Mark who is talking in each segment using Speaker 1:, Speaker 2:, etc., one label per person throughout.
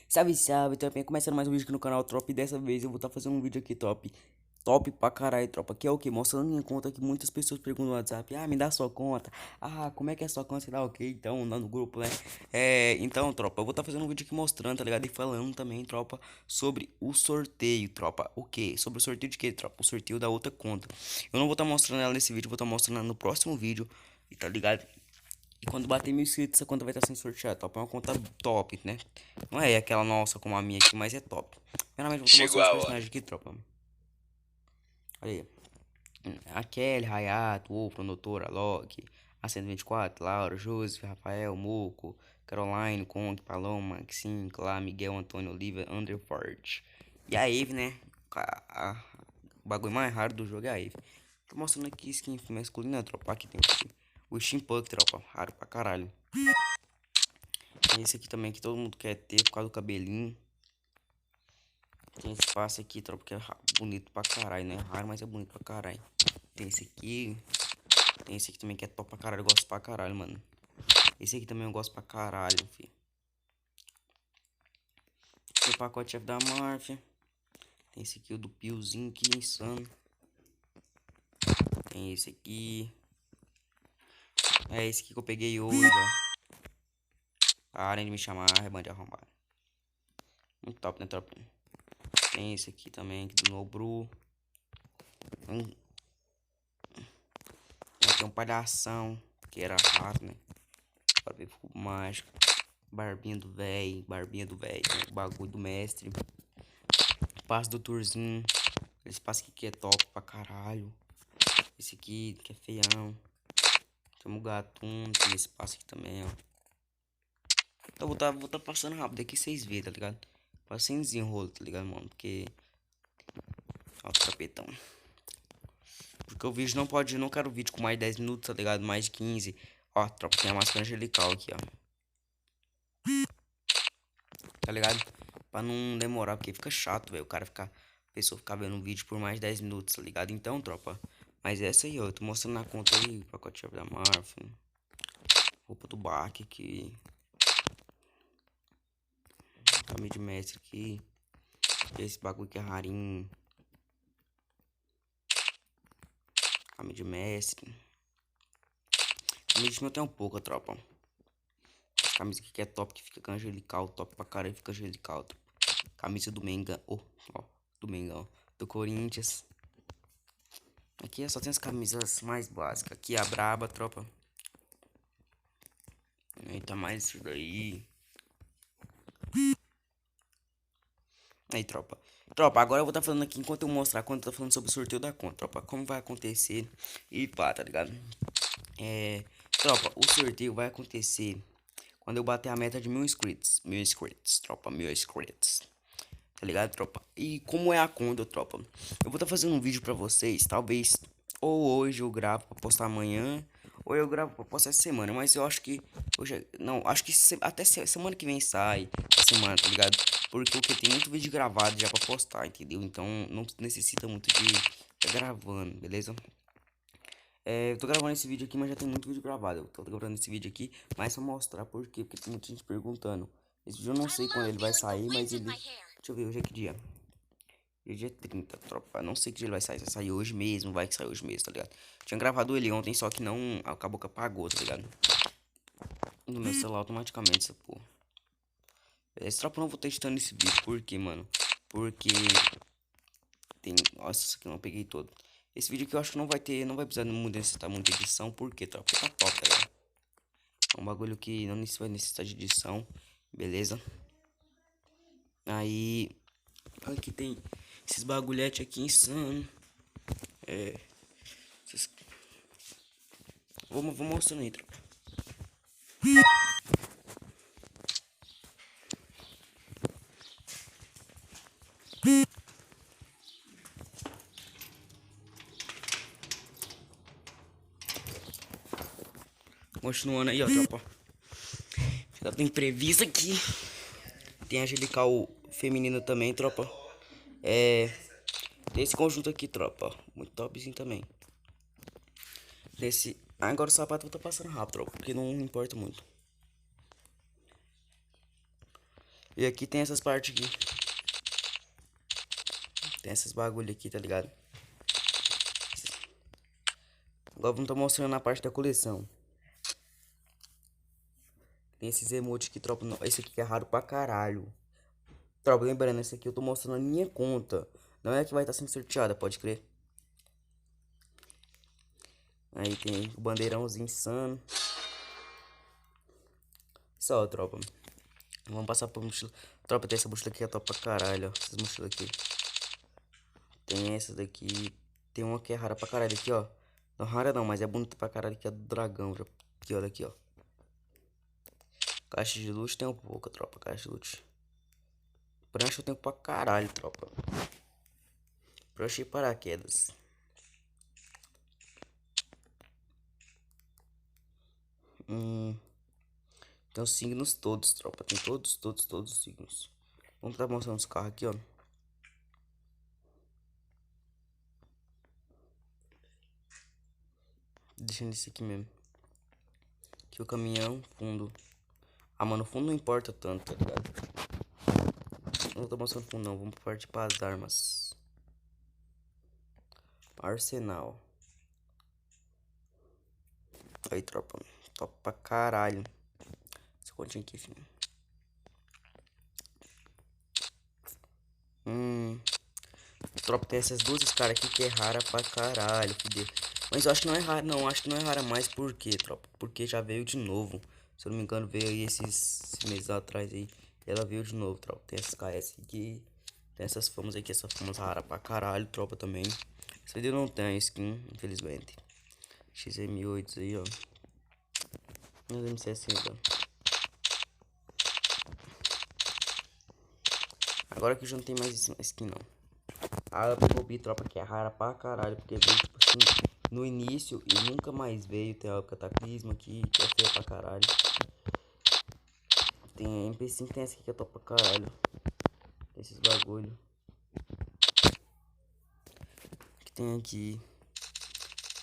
Speaker 1: Salve, salve, tropa. Começando mais um vídeo aqui no canal, tropa. E dessa vez eu vou estar fazendo um vídeo aqui, top. Top pra caralho, tropa. Que é o que? Mostrando minha conta que muitas pessoas perguntam no WhatsApp. Ah, me dá sua conta. Ah, como é que é a sua conta? Sei lá, ok. Então, lá no grupo, né? Então, tropa, eu vou estar fazendo um vídeo aqui mostrando, tá ligado? E falando também, tropa, sobre o sorteio, tropa. O que? Sobre o sorteio de quê, tropa? O sorteio da outra conta. Eu não vou estar mostrando ela nesse vídeo, vou estar mostrando ela no próximo vídeo. E tá ligado? E quando bater 1.000 inscritos, essa conta vai estar sendo sorteada, top. É uma conta top, né? Não é aquela nossa como a minha aqui, mas é top. Primeiramente, vou
Speaker 2: Chegou
Speaker 1: mostrar os
Speaker 2: a hora.
Speaker 1: personagens aqui, tropa. Olha aí. A Kelly, Hayato, Wolf, Doutora, Loki, a 124, Laura, Joseph, Rafael, Moco, Caroline, Kong, Paloma, Maxine, Clá, Miguel, Antônio, Oliva, Underford. E a Eve, né? O bagulho mais raro do jogo é a Eve. Tô mostrando aqui skin masculina, tropa. Aqui tem o Steampunk, tropa. Raro pra caralho. Tem esse aqui também que todo mundo quer ter por causa do cabelinho. Tem esse passe aqui, tropa, que é bonito pra caralho, né? Raro, mas é bonito pra caralho. Tem esse aqui. Tem esse aqui também que é top pra caralho. Eu gosto pra caralho, mano. Esse aqui também eu gosto pra caralho, fi. Tem o pacote chefe da máfia. Tem esse aqui, o do Piozinho, que insano. Tem esse aqui. É esse aqui que eu peguei hoje, ó. Parem de me chamar, rebande arrombado. Muito top, né, tropa? Tem esse aqui também, aqui do Nobru. Tem um palhação, que era raro, né? Para ver fogo mágico. Barbinha do véi, barbinha do véi. O bagulho do mestre. Passo do Turzinho. Esse passo aqui que é top pra caralho. Esse aqui que é feião. Temos o Gatuno, tem esse passo aqui também, ó. Então vou tá passando rápido aqui, vocês verem, tá ligado? Passa sem desenrolo, tá ligado, mano? Porque... Ó, o tapetão. Porque o vídeo não pode... Não quero vídeo com mais de 10 minutos, tá ligado? Mais de 15. Ó, tropa, tem a máscara angelical aqui, ó. Tá ligado? Pra não demorar, porque fica chato, velho. O cara ficar... A pessoa ficar vendo um vídeo por mais de 10 minutos, tá ligado? Então, tropa... Mas essa aí, ó. Eu tô mostrando na conta aí. Pacote da Marvel. Roupa do Bach aqui. Caminho de mestre aqui. Esse bagulho que é rarinho. Caminho de mestre. Caminho de meu tem um pouco, tropa. Essa camisa aqui que é top, que fica angelical. Top pra caralho, fica angelical. Tropa. Camisa do Mengão. Oh, ó. Do Mengão. Do Corinthians. Aqui só tem as camisas mais básicas. Aqui é a braba, tropa. Aí tá mais isso daí. Aí, tropa. Tropa, agora eu vou estar falando aqui enquanto eu mostrar quando eu tô falando sobre o sorteio da conta, tropa. Como vai acontecer e pá, tá ligado? Tropa, o sorteio vai acontecer quando eu bater a meta de 1.000 inscritos. 1.000 inscritos, tropa, 1.000 inscritos. Tá ligado, tropa? E como é a conta, tropa? Eu vou estar fazendo um vídeo pra vocês, talvez ou hoje eu gravo pra postar amanhã, ou eu gravo pra postar essa semana, mas eu acho que hoje, não, acho que até semana que vem sai, essa semana, tá ligado? Porque tem muito vídeo gravado já pra postar, entendeu? Então não necessita muito de tá gravando, beleza? Eu tô gravando esse vídeo aqui, mas já tem muito vídeo gravado. Eu tô gravando esse vídeo aqui, mais pra mostrar por quê, porque tem muita gente perguntando. Esse vídeo eu não sei quando ele vai sair, mas ele... Deixa eu ver, hoje é que dia? Hoje é 30, tropa. Não sei que dia ele vai sair. Vai sair hoje mesmo, vai que sair hoje mesmo, tá ligado? Tinha gravado ele ontem, só que não... Acabou que apagou, tá ligado? No meu celular automaticamente, essa porra. Esse tropa eu não vou testando esse vídeo, por quê, mano? Porque... Tem... Nossa, isso aqui eu não peguei todo. Esse vídeo aqui eu acho que não vai ter... Não vai precisar necessitar muita edição, por quê, tropa? Porque tá top, tá ligado? É um bagulho que não vai necessitar de edição, beleza? Aí... Aqui tem esses bagulhete aqui insano. Esses... Vou mostrando aí, tropa. Continuando aí, ó, tropa. Já tem previsto aqui. Tem angelical feminino também, tropa. Tem esse conjunto aqui, tropa. Muito topzinho também. Desse... Agora o sapato eu tô passando rápido, tropa. Porque não importa muito. E aqui tem essas partes aqui. Tem esses bagulho aqui, tá ligado? Agora vamos tá mostrando a parte da coleção. Tem esses emotes aqui, tropa. Esse aqui que é raro pra caralho. Tropa, lembrando, esse aqui eu tô mostrando a minha conta. Não é que vai estar sendo sorteada, pode crer. Aí tem o bandeirãozinho insano. Só, tropa. Vamos passar por mochila. Tropa, tem essa mochila aqui que é top pra caralho, ó. Essas mochilas aqui. Tem essa daqui. Tem uma que é rara pra caralho aqui, ó. Não rara não, mas é bonita pra caralho que é do dragão. Aqui, olha aqui, ó. Caixa de loot tem um pouco, tropa. Caixa de loot. Prancha eu tenho pra caralho, tropa. Prancha e paraquedas. Tem os signos todos, tropa. Tem todos os signos. Vamos tá mostrando os carros aqui, ó. Deixando esse aqui mesmo. Aqui o caminhão, fundo. Ah, mano, o fundo não importa tanto, tá ligado? Não tô mostrando fundo não, vamos partir para as armas. Arsenal. Aí, tropa. Top pra caralho. Essa continha aqui, filho. Tropa, tem essas duas caras aqui que é rara pra caralho, fudeu. Mas eu acho que não é rara, não. Acho que não é rara mais. Por quê, tropa? Porque já veio de novo. Se eu não me engano, veio aí esses meses atrás aí. Ela veio de novo, tropa. Tem essas KS aqui. Tem essas famas aqui. Essas famas rara pra caralho, tropa, também. Esse vídeo não tem a skin, infelizmente. XM8 aí, ó. Nos M60. Agora que já não tem mais skin, não. A Up tropa, que é rara pra caralho. Porque veio, tipo assim, no início e nunca mais veio. Tem a Cataclisma aqui, que é feia pra caralho. Tem a MP5, tem essa aqui que é top pra caralho. Tem esses bagulho. Que tem aqui.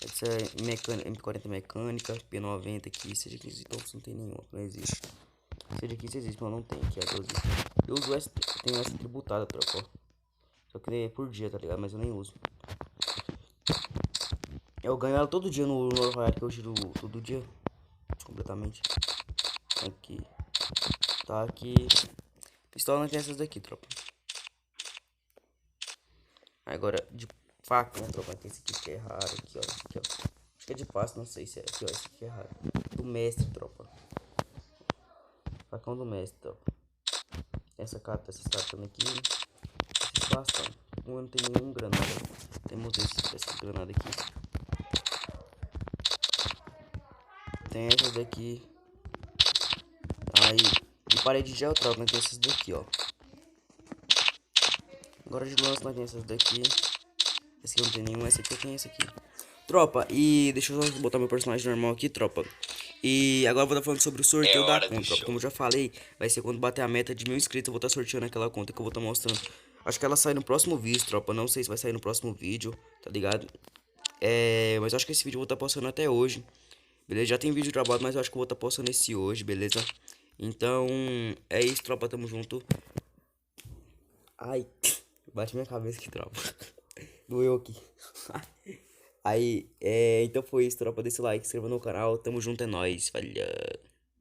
Speaker 1: Essa é mecânica, M40 mecânica, P90 aqui. Seja que então não tem nenhuma, não existe. Seja que isso existe, mas não tem. Aqui é 12. Eu uso essa, tenho essa tributada, tropa, ó. Só que é por dia, tá ligado? Mas eu nem uso. Eu ganho ela todo dia no Royale, que eu giro todo dia. Completamente. Aqui. Tá aqui. Pistola não tem essas daqui, tropa. Agora, de faca, né, tropa? Tem esse aqui que é raro. Aqui, ó. Aqui, ó. Acho que é de passo, não sei se é. Aqui, ó. Esse aqui é raro. Do mestre, tropa. Facão do mestre, tropa. Essas cartas aqui. Esses bastão. Eu não tem nenhum granada. Temos esse granada aqui. Tem essas daqui. Aí, de parede de gel, tropa, nós tem essas daqui, ó. Agora de lança nós tem essas daqui. Esse aqui não tem nenhum, esse aqui eu tenho esse aqui. Tropa, e deixa eu só botar meu personagem normal aqui, tropa. E agora eu vou estar falando sobre o sorteio da conta, tropa. Como eu já falei, vai ser quando bater a meta de 1000 inscritos, eu vou estar sorteando aquela conta que eu vou estar mostrando. Acho que ela sai no próximo vídeo, tropa. Não sei se vai sair no próximo vídeo, tá ligado? Mas acho que esse vídeo eu vou estar postando até hoje. Beleza? Já tem vídeo gravado, mas eu acho que eu vou estar postando esse hoje, beleza? Então, é isso, tropa. Tamo junto. Ai, bate minha cabeça aqui, tropa. Doeu aqui. Aí, então foi isso, tropa. Deixa o like, se inscreva no canal. Tamo junto, é nóis. Valeu.